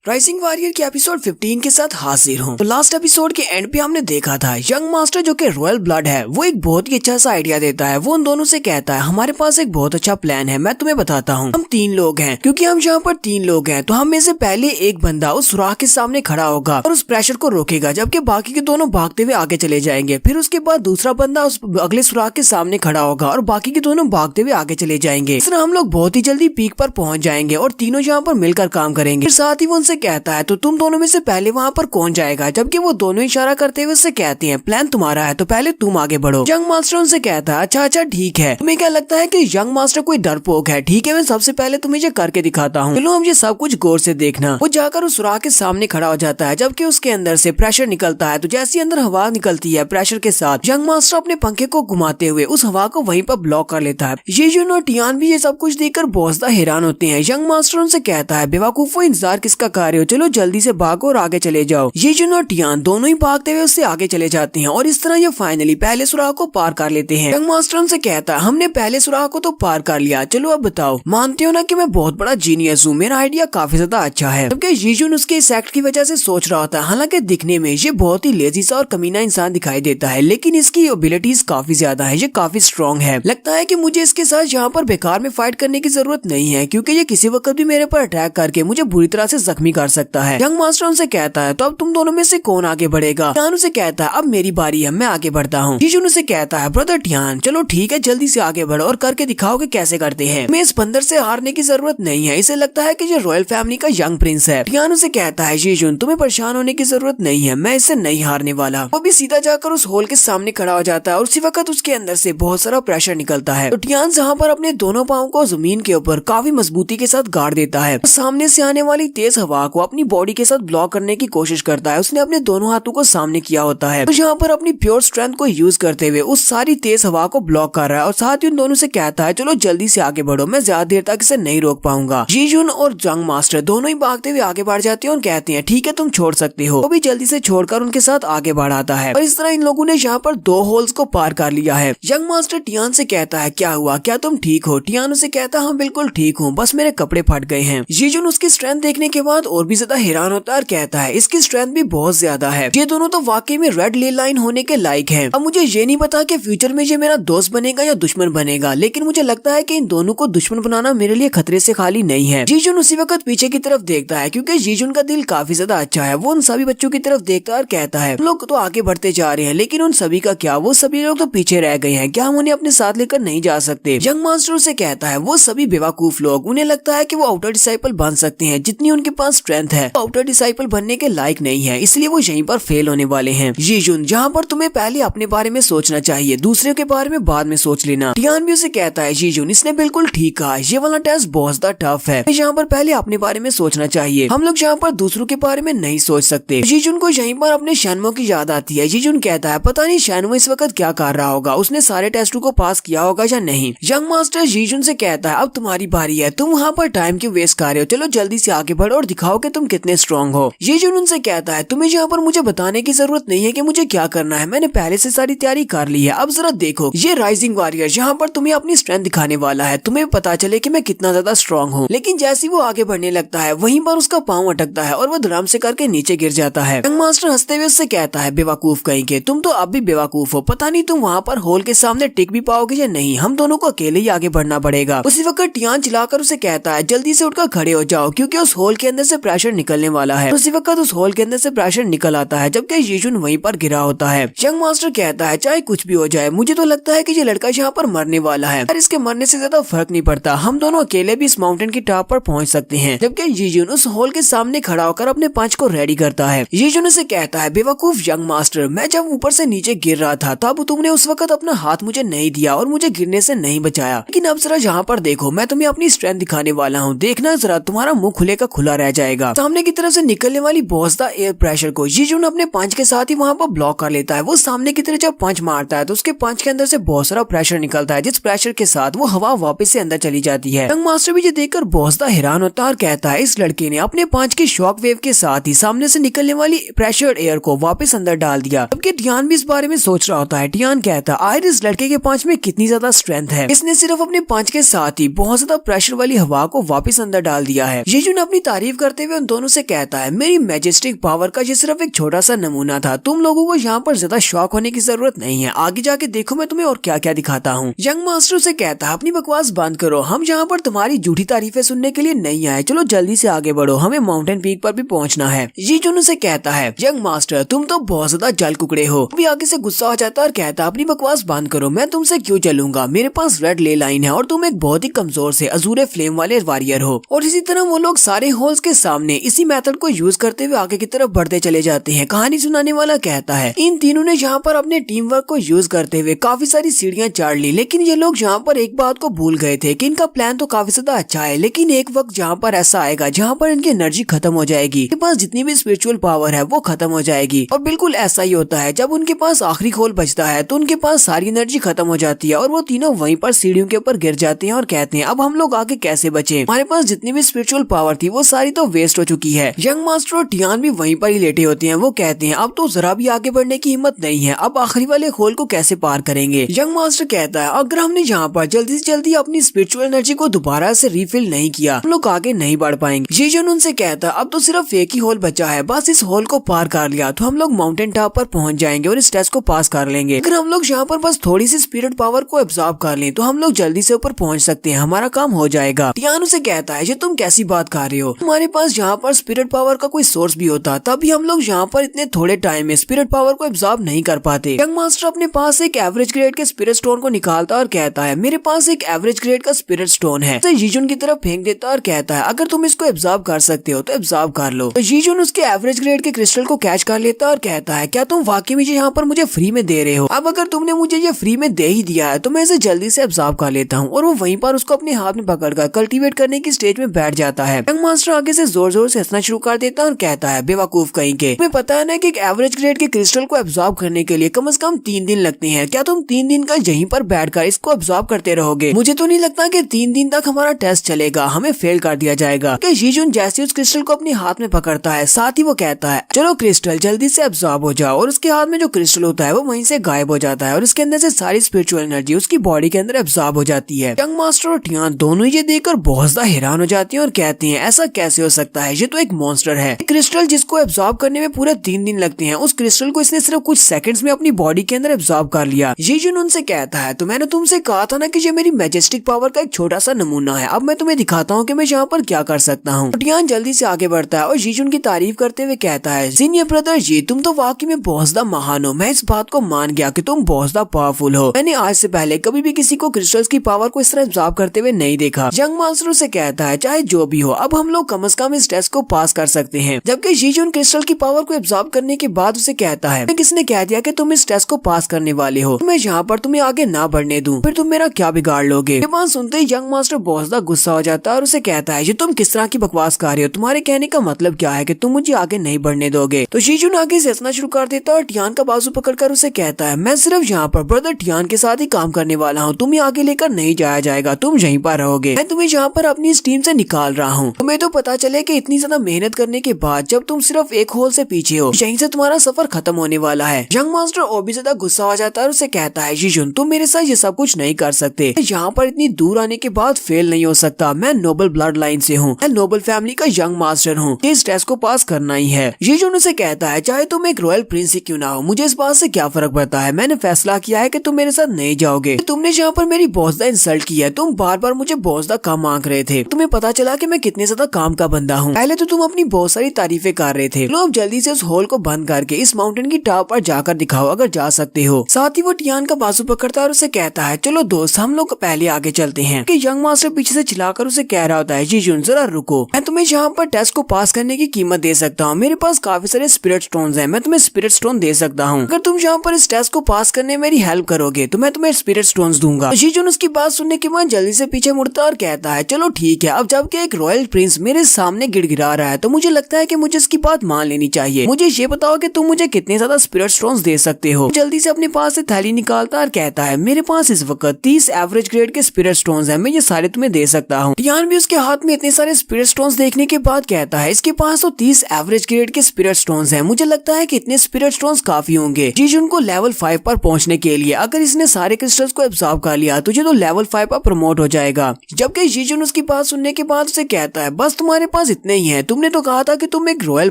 Rising warrior के episode 15 के साथ हाजिर हूँ। तो लास्ट एपिसोड के एंड पे हमने देखा था यंग मास्टर जो कि रॉयल ब्लड है वो एक बहुत ही अच्छा सा आइडिया देता है। वो उन दोनों से कहता है हमारे पास एक बहुत अच्छा प्लान है, मैं तुम्हें बताता हूँ। हम 3 लोग हैं, क्योंकि हम यहाँ पर 3 लोग हैं तो हम में से पहले एक बंदा उस सुराख के सामने खड़ा होगा और उस प्रेशर को रोकेगा, जबकि बाकी के दोनों भागते हुए आगे चले जाएंगे। फिर उसके बाद दूसरा बंदा उस अगले सुराख के सामने खड़ा होगा और बाकी के दोनों भागते हुए आगे चले जाएंगे। इस तरह हम लोग बहुत ही जल्दी पीक पर पहुंच जाएंगे और तीनों यहाँ पर मिलकर काम करेंगे। फिर साथ ही वो उनसे कहता है तो तुम दोनों में से पहले वहाँ पर कौन जाएगा, जबकि वो दोनों इशारा करते हुए उससे कहते हैं प्लान तुम्हारा है तो पहले तुम आगे बढ़ो। यंग मास्टर उनसे कहता है अच्छा ठीक है। तुम्हें क्या लगता है कि यंग मास्टर कोई डरपोक है? ठीक है, मैं सबसे पहले तुम्हें ये करके दिखाता हूँ, चलो हम ये सब कुछ गौर से देखना। वो जाकर उस सुराख के सामने खड़ा हो जाता है, जबकि उसके अंदर से प्रेशर निकलता है। तो जैसे अंदर हवा निकलती है प्रेशर के साथ, यंग मास्टर अपने पंखे को घुमाते हुए उस हवा को वहीं पर ब्लॉक कर लेता है। येजुन और टियान भी ये सब कुछ देखकर बहुत ज्यादा हैरान होते हैं। यंग मास्टर उनसे कहता है बेवकूफो, इंतजार किसका कर रहे हो, चलो जल्दी से भागो और आगे चले जाओ। येजुन और टियान दोनों ही भागते हुए उससे आगे चले जाते हैं और इस तरह ये फाइनली पहले सुराख को पार कर लेते हैं। यंग मास्टर उनसे कहता है हमने पहले सुराख को तो पार कर लिया, चलो अब बताओ मानते हो ना कि मैं बहुत बड़ा जीनियस हूँ, मेरा आइडिया काफी ज्यादा अच्छा है। जबकि येजुन उसके इस एक्ट की वजह से सोच रहा होता है, हालांकि दिखने में ये बहुत ही लेजी सा और कमीना इंसान दिखाई देता है, लेकिन इसकी एबिलिटीज काफी ज्यादा है, ये काफी स्ट्रॉन्ग है। लगता है कि मुझे इसके साथ यहाँ पर बेकार में फाइट करने की जरूरत नहीं है, क्योंकि ये किसी वक्त भी मेरे पर अटैक करके मुझे बुरी तरह से जख्मी कर सकता है। यंग मास्टर उनसे कहता है तो अब तुम दोनों में से कौन आगे बढ़ेगा? टियान उसे कहता है अब मेरी बारी है, मैं आगे बढ़ता हूँ। येजुन उसे कहता है ब्रदर टियान चलो ठीक है, जल्दी से आगे बढ़ो और करके दिखाओ कि कैसे करते हैं। मैं इस बंदर से हारने की जरूरत नहीं है, इसे लगता है कि ये रॉयल फैमिली का यंग प्रिंस है। टियान उसे कहता है येजुन तुम्हें परेशान होने की जरूरत नहीं है, मैं इससे नहीं हारने वाला। वो भी सीधा जाकर उस होल के सामने खड़ा हो जाता है और उसी वक्त उसके अंदर से बहुत सारा प्रेशर निकलता है। तो टियान जहाँ पर अपने दोनों पाँव को जमीन के ऊपर काफी मजबूती के साथ गाड़ देता है, सामने से आने वाली तेज हवा को अपनी बॉडी के साथ ब्लॉक करने की कोशिश करता है। उसने अपने दोनों हाथों को सामने किया होता है, तो यहाँ पर अपनी प्योर स्ट्रेंथ को यूज करते हुए उस सारी तेज हवा को ब्लॉक कर रहा है और साथ ही उन दोनों से कहता है चलो जल्दी से आगे बढ़ो, मैं ज्यादा देर तक इसे नहीं रोक पाऊंगा। येजुन और यंग मास्टर दोनों ही भागते हुए आगे बढ़ जाते हैं और कहते हैं ठीक है तुम छोड़ सकते हो। वो भी जल्दी से छोड़कर उनके साथ आगे बढ़ाता है और इस तरह इन लोगों ने यहाँ पर 2 होल्स को पार कर लिया है। यंग मास्टर टियान से कहता है क्या हुआ, क्या तुम ठीक हो? टियान उसे कहता है हाँ बिल्कुल ठीक हूँ, बस मेरे कपड़े फट गए हैं। येजुन उसकी स्ट्रेंथ देखने के बाद और भी ज्यादा हैरान होता है और कहता है इसकी स्ट्रेंथ भी बहुत ज्यादा है, ये दोनों तो वाकई में रेड ले लाइन होने के लायक हैं। अब मुझे ये नहीं पता कि फ्यूचर में ये मेरा दोस्त बनेगा या दुश्मन बनेगा, लेकिन मुझे लगता है कि इन दोनों को दुश्मन बनाना मेरे लिए खतरे से खाली नहीं है। येजुन उसी वक्त पीछे की तरफ देखता है, क्योंकि येजुन का दिल काफी ज्यादा अच्छा है। वो उन सभी बच्चों की तरफ देखता है और कहता है लोग तो आगे बढ़ते जा रहे हैं, लेकिन उन सभी का क्या, वो सभी लोग तो पीछे रह गए हैं, क्या हम उन्हें अपने साथ लेकर नहीं जा सकते? यंग मास्टर से कहता है वो सभी बेवकूफ लोग, उन्हें लगता है कि वो आउटर डिसाइपल बन सकते हैं, जितनी उनके पास स्ट्रेंथ है आउटर डिसाइपल बनने के लायक नहीं है, इसलिए वो यहीं पर फेल होने वाले हैं। येजुन जहाँ पर तुम्हें पहले अपने बारे में सोचना चाहिए, दूसरे के बारे में बाद में सोच लेना। टियान भी उसे कहता है येजुन इसने बिल्कुल ठीक कहा, ये वाला टेस्ट बहुत ज्यादा टफ है, यहाँ पर पहले अपने बारे में सोचना चाहिए, हम लोग यहाँ पर दूसरों के बारे में नहीं सोच सकते। येजुन को यहीं पर अपने शैनमो की याद आती है। येजुन कहता है पता नहीं शैनमो इस वक्त क्या कर रहा होगा, उसने सारे टेस्टों को पास किया होगा या नहीं। यंग मास्टर येजुन से कहता है अब तुम्हारी बारी है, तुम वहाँ पर टाइम क्यों वेस्ट कर रहे हो, चलो जल्दी से आगे बढ़ो और दिखाओ कि तुम कितने स्ट्रॉन्ग हो। येजुन उनसे कहता है तुम्हें यहाँ पर मुझे बताने की जरूरत नहीं है कि मुझे क्या करना है, मैंने पहले से सारी तैयारी कर ली है। अब जरा देखो ये राइजिंग वॉरियर यहाँ पर तुम्हें अपनी स्ट्रेंथ दिखाने वाला है, तुम्हें पता चले कि मैं कितना ज्यादा स्ट्रॉन्ग हूँ। लेकिन जैसे वो आगे बढ़ने लगता है वहीं पर उसका पाँव अटकता है और वो धड़ाम से करके नीचे गिर जाता है। यंग मास्टर हंसते हुए उससे कहता है बेवकूफ कहीं के, तुम तो अब भी बेवकूफ हो, पता नहीं तुम वहाँ पर होल के सामने टिक भी पाओगे या नहीं, हम दोनों को अकेले ही आगे बढ़ना पड़ेगा। उसी वक्त टियान चिल्लाकर उसे कहता है जल्दी से उठकर खड़े हो जाओ, क्योंकि उस होल के अंदर से प्रेशर निकलने वाला है। उसी वक्त उस होल के अंदर से प्रेशर निकल आता है, जबकि येजुन वहीं पर गिरा होता है। यंग मास्टर कहता है चाहे कुछ भी हो जाए, मुझे तो लगता है कि ये लड़का यहाँ पर मरने वाला है, पर इसके मरने से ज्यादा फर्क नहीं पड़ता, हम दोनों अकेले भी इस माउंटेन की टॉप पर पहुँच सकते हैं। जबकि येजुन उस होल के सामने खड़ा होकर अपने पंच को रेडी करता है। येजुन उसे कहता है बेवकूफ यंग मास्टर, मैं जब ऊपर से नीचे गिर रहा था तब तुमने उस वक्त अपना हाथ मुझे नहीं दिया और मुझे गिरने से नहीं बचाया, लेकिन अब जरा यहाँ पर देखो, मैं तुम्हें अपनी स्ट्रेंथ दिखाने वाला हूँ, देखना जरा तुम्हारा मुंह खुले का खुला रह जाएगा। सामने की तरफ से निकलने वाली बहुत ज्यादा एयर प्रेशर को येजुन अपने पंच के साथ ही वहाँ पर ब्लॉक कर लेता है। वो सामने की तरफ जब पंच मारता है तो उसके पंच के अंदर से बहुत सारा प्रेशर निकलता है, जिस प्रेशर के साथ वो हवा वापस से अंदर चली जाती है। यंग मास्टर भी ये देखकर बहुत ज्यादा हैरान होता है और कहता है इस लड़के ने अपने पंच के शॉक वेव के साथ ही सामने से निकलने वाली प्रेशर एयर को वापस अंदर डाल दिया। जबकि टियान भी इस बारे में सोच रहा होता है। टियान कहता है आखिर इस लड़के के पंच में कितनी ज्यादा स्ट्रेंथ है, इसने सिर्फ अपने पंच के साथ ही बहुत ज्यादा प्रेशर वाली हवा को वापस अंदर डाल दिया है। येजुन अपनी तारीफ करता करते हुए उन दोनों से कहता है मेरी मैजेस्टिक पावर का ये सिर्फ एक छोटा सा नमूना था, तुम लोगों को यहाँ पर ज्यादा शॉक होने की जरूरत नहीं है, आगे जाके देखो मैं तुम्हें और क्या क्या दिखाता हूँ। यंग मास्टर से कहता है अपनी बकवास बंद करो, हम यहाँ पर तुम्हारी झूठी तारीफें सुनने के लिए नहीं आए, चलो जल्दी से आगे बढ़ो, हमें माउंटेन पीक पर भी पहुँचना है। जी जुन से कहता है यंग मास्टर तुम तो बहुत ज्यादा जल कुकड़े हो। अभी आगे से गुस्सा हो जाता है और कहता है अपनी बकवास बंद करो, मैं तुमसे क्यों चलूंगा, मेरे पास रेड ले लाइन है और तुम एक बहुत ही कमजोर से अजूरे फ्लेम वाले वॉरियर हो। और इसी तरह वो लोग सारे होल्स के सामने इसी मेथड को यूज करते हुए आगे की तरफ बढ़ते चले जाते हैं। कहानी सुनाने वाला कहता है इन तीनों ने यहाँ पर अपने टीम वर्क को यूज करते हुए काफी सारी सीढ़ियां चढ़ ली, लेकिन ये लोग यहाँ पर एक बात को भूल गए थे कि इनका प्लान तो काफी ज्यादा अच्छा है, लेकिन एक वक्त यहाँ पर ऐसा आएगा जहाँ पर इनकी एनर्जी खत्म हो जाएगी, इनके पास जितनी भी स्पिरिचुअल पावर है वो खत्म हो जाएगी। और बिल्कुल ऐसा ही होता है, जब उनके पास आखिरी खोल बचता है तो उनके पास सारी एनर्जी खत्म हो जाती है और वो तीनों वहीं पर सीढ़ियों के ऊपर गिर जाते हैं और कहते हैं अब हम लोग आगे कैसे बचे, हमारे पास जितनी भी स्पिरिचुअल पावर थी वो सारी तो वेस्ट हो चुकी है। यंग मास्टर और टियान भी वहीं पर ही लेटे होते हैं, वो कहते हैं अब तो जरा भी आगे बढ़ने की हिम्मत नहीं है, अब आखिरी वाले खोल को कैसे पार करेंगे। यंग मास्टर कहता है अगर हमने यहाँ पर जल्दी से जल्दी अपनी स्पिरिचुअल एनर्जी को दोबारा से रिफिल नहीं किया हम लोग आगे नहीं बढ़ पाएंगे। जीजन उनसे कहता है अब तो सिर्फ एक ही होल बचा है, बस इस होल को पार कर लिया तो हम लोग माउंटेन टॉप पर पहुंच जाएंगे और इस टेस्ट को पास कर लेंगे। अगर हम लोग यहाँ पर बस थोड़ी सी स्पिरिट पावर को एब्जॉर्ब कर लें तो हम लोग जल्दी से ऊपर पहुंच सकते हैं, हमारा काम हो जाएगा। टियान उसे कहता है ये तुम कैसी बात कर रहे हो, हमारे पास यहाँ पर स्पिरिट पावर का कोई सोर्स भी होता तभी हम लोग यहाँ पर इतने थोड़े टाइम में स्पिरिट पावर को एब्जॉर्ब नहीं कर पाते। यंग मास्टर अपने पास एक एवरेज ग्रेड के स्पिरिट स्टोन को निकालता और कहता है मेरे पास एक एवरेज ग्रेड का स्पिरिट स्टोन है, तो जीजुन की तरफ फेंक देता और कहता है अगर तुम इसको एब्जॉर्ब कर सकते हो तो एब्जॉर्ब कर लो। तो जीजुन उसके एवरेज ग्रेड के क्रिस्टल को कैच कर लेता और कहता है क्या तुम वाकई में यहाँ पर मुझे फ्री में दे रहे हो, अब अगर तुमने मुझे ये फ्री में दे ही दिया है तो मैं इसे जल्दी से एब्जॉर्ब कर लेता हूँ। और वो वहीं पर उसको अपने हाथ में पकड़कर कल्टीवेट करने की स्टेज में बैठ जाता है। यंग मास्टर आगे से जोर जोर से हंसना शुरू कर देता है और कहता है बेवकूफ कहीं के, तुम्हें पता है ना कि एक एवरेज ग्रेड के क्रिस्टल को एब्जॉर्ब करने के लिए कम से कम 3 दिन लगते हैं, क्या तुम 3 दिन का यहीं पर बैठकर इसको एब्जॉर्ब करते रहोगे, मुझे तो नहीं लगता कि 3 दिन तक हमारा टेस्ट चलेगा, हमें फेल कर दिया जाएगा। जीजुन जैसे उस क्रिस्टल को अपने हाथ में पकड़ता है साथ ही वो कहता है चलो क्रिस्टल जल्दी से एब्जॉर्ब हो जाओ, और उसके हाथ में जो क्रिस्टल होता है वो वहीं से गायब हो जाता है और उसके अंदर से सारी स्पिरिचुअल एनर्जी उसकी बॉडी के अंदर एब्जॉर्ब हो जाती है। यंग मास्टर और टियान दोनों ये देखकर बहुत ज्यादा हैरान हो जाती हैं और कहती हैं ऐसा कैसे हो सकता है, ये तो एक मॉन्स्टर है। क्रिस्टल जिसको एब्जॉर्ब करने में पूरे 3 दिन लगते हैं उस क्रिस्टल को इसने सिर्फ कुछ सेकंड्स में अपनी बॉडी के अंदर एब्जॉर्ब कर लिया। जीजुन उनसे कहता है तो मैंने तुमसे कहा था ना कि ये मेरी मैजेस्टिक पावर का एक छोटा सा नमूना है, अब मैं तुम्हें दिखाता हूँ कि मैं यहाँ पर क्या कर सकता हूँ। टियान जल्दी से आगे बढ़ता है और जीजुन की तारीफ करते हुए कहता है सीनियर ब्रदर जी तुम तो वाकई में बहुत ज्यादा महान हो, मैं इस बात को मान गया कि तुम बहुत ज्यादा पावरफुल हो, मैंने आज से पहले कभी भी किसी को क्रिस्टल्स की पावर को इस तरह एब्जॉर्ब करते हुए नहीं देखा। यंग मास्टर से कहता है चाहे जो भी हो अब हम लोग कम से कम इस टेस्ट को पास कर सकते हैं। जबकि जीजुन क्रिस्टल की पावर को एब्जॉर्ब करने के बाद उसे कहता है किसने कह दिया कि तुम इस टेस्ट को पास करने वाले हो, मैं यहाँ पर तुम्हें आगे ना बढ़ने दूं, फिर तुम मेरा क्या बिगाड़ लोगे। ये बात सुनते ही यंग मास्टर बहुत ज्यादा गुस्सा हो जाता है और उसे कहता है ये तुम किस तरह की बकवास कर रहे हो, तुम्हारे कहने का मतलब क्या है कि तुम मुझे आगे नहीं बढ़ने दोगे। तो जीजुन आगे से हंसना शुरू कर देता है और टियान का बाजू पकड़कर उसे कहता है मैं सिर्फ यहाँ पर ब्रदर टियान के साथ ही काम करने वाला हूँ, तुम्हें आगे लेकर नहीं जाया जाएगा, तुम यहीं पर रहोगे, मैं तुम्हें यहाँ पर अपनी इस टीम से निकाल रहा हूँ। तुम्हें तो पता चले कि इतनी ज्यादा मेहनत करने के बाद जब तुम सिर्फ एक होल से पीछे हो यहीं से तुम्हारा सफर खत्म होने वाला है। यंग मास्टर और भी ज्यादा गुस्सा हो जाता है और उसे कहता है जीजुन तुम मेरे साथ ये सब कुछ नहीं कर सकते, यहाँ पर इतनी दूर आने के बाद फेल नहीं हो सकता, मैं नोबल ब्लड लाइन से हूँ, मैं नोबल फैमिली का यंग मास्टर हूँ, इस टेस्ट को पास करना ही है। जीजुन उसे कहता है चाहे तुम एक रॉयल प्रिंस ही क्यों ना हो, मुझे इस बात से क्या फर्क पड़ता है, मैंने फैसला किया है कि तुम मेरे साथ नहीं जाओगे, तुमने यहाँ पर मेरी बहुत ज्यादा इंसल्ट की है, तुम बार बार मुझे बहुत ज्यादा काम मांग रहे थे, तुम्हें पता चला कि मैं कितने ज्यादा काम का बंदा हूँ, पहले तो तुम अपनी बहुत सारी तारीफें कर रहे थे, लो अब जल्दी से उस होल को बंद करके इस माउंटेन की टॉप पर जाकर दिखाओ अगर जा सकते हो। साथ ही वो टियान का बाजू पकड़ता है और उसे कहता है चलो दोस्त हम लोग पहले आगे चलते हैं। कि यंग मास्टर पीछे से चिल्लाकर उसे कह रहा होता है जीजुन जरा रुको, मैं तुम्हें यहाँ पर टेस्ट को पास करने की कीमत दे सकता हूँ, मेरे पास काफी सारे स्पिरिट स्टोन्स हैं, मैं तुम्हें स्पिरिट स्टोन दे सकता हूँ, अगर तुम यहाँ पर इस टेस्ट को पास करने में मेरी हेल्प करोगे तो मैं तुम्हें स्पिरिट स्टोन्स दूंगा। जीजुन उसकी बात सुनने के बाद जल्दी से पीछे मुड़ता और कहता है चलो ठीक है, अब जबकि एक रॉयल प्रिंस मेरे सामने गिड़गिड़ा रहा है तो मुझे लगता है कि मुझे इसकी बात मान लेनी चाहिए, मुझे ये बताओ कि तुम मुझे कितने ज्यादा स्पिरिट स्टोन्स दे सकते हो। जल्दी से अपने पास से थैली निकालता और कहता है मेरे पास इस वक्त 30 एवरेज ग्रेड के स्पिरिट स्टोन्स हैं, मैं ये सारे तुम्हें दे सकता हूँ। टियान भी उसके हाथ में इतने सारे स्पिरिट स्टोन्स देखने के बाद कहता है इसके पास तो 30 एवरेज ग्रेड के स्पिरिट स्टोन्स हैं, मुझे लगता है कि इतने स्पिरिट स्टोन्स काफी होंगे जीजुन को लेवल 5 पर पहुंचने के लिए, अगर इसने सारे क्रिस्टल्स को एब्जॉर्ब कर लिया तो ये तो लेवल 5 पर प्रमोट हो जाएगा। जबकि जीजुन उसकी बात सुनने के बाद उसे कहता है बस तुम्हारे पास पास इतने ही हैं। तुमने तो कहा था कि तुम एक रॉयल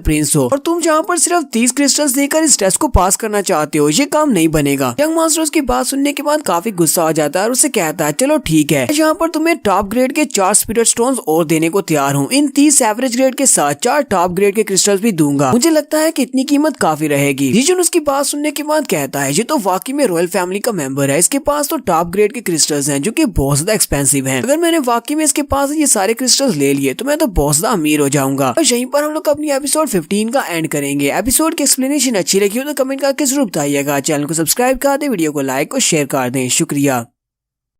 प्रिंस हो और तुम जहाँ पर सिर्फ 30 क्रिस्टल्स देकर इस टेस्ट को पास करना चाहते हो, ये काम नहीं बनेगा। यंग मास्टर उसकी बात सुनने के बाद काफी गुस्सा हो जाता है और उससे कहता है चलो ठीक है, यहाँ पर तुम्हें टॉप ग्रेड के 4 स्पिरिट स्टोन्स और देने को तैयार हूँ। इन 30 एवरेज ग्रेड के साथ 4 टॉप ग्रेड के क्रिस्टल्स भी दूंगा। मुझे लगता है कि इतनी कीमत काफी रहेगी। जीजन उसकी बात सुनने के बाद कहता है ये तो वाकई में रॉयल फैमिली का मेंबर है, इसके पास तो टॉप ग्रेड के क्रिस्टल्स हैं जो कि बहुत ज्यादा एक्सपेंसिव हैं। अगर मैंने वाकई में इसके पास ये सारे क्रिस्टल्स ले लिए तो मैं तो बहुत ज्यादा अमीर हो जाऊंगा। और यहीं पर हम लोग अपनी एपिसोड 15 का एंड करेंगे। एपिसोड की एक्सप्लेनेशन अच्छी लगी हो तो कमेंट करके जरूर बताइएगा। चैनल को सब्सक्राइब कर दे, वीडियो को लाइक और शेयर कर दें। शुक्रिया।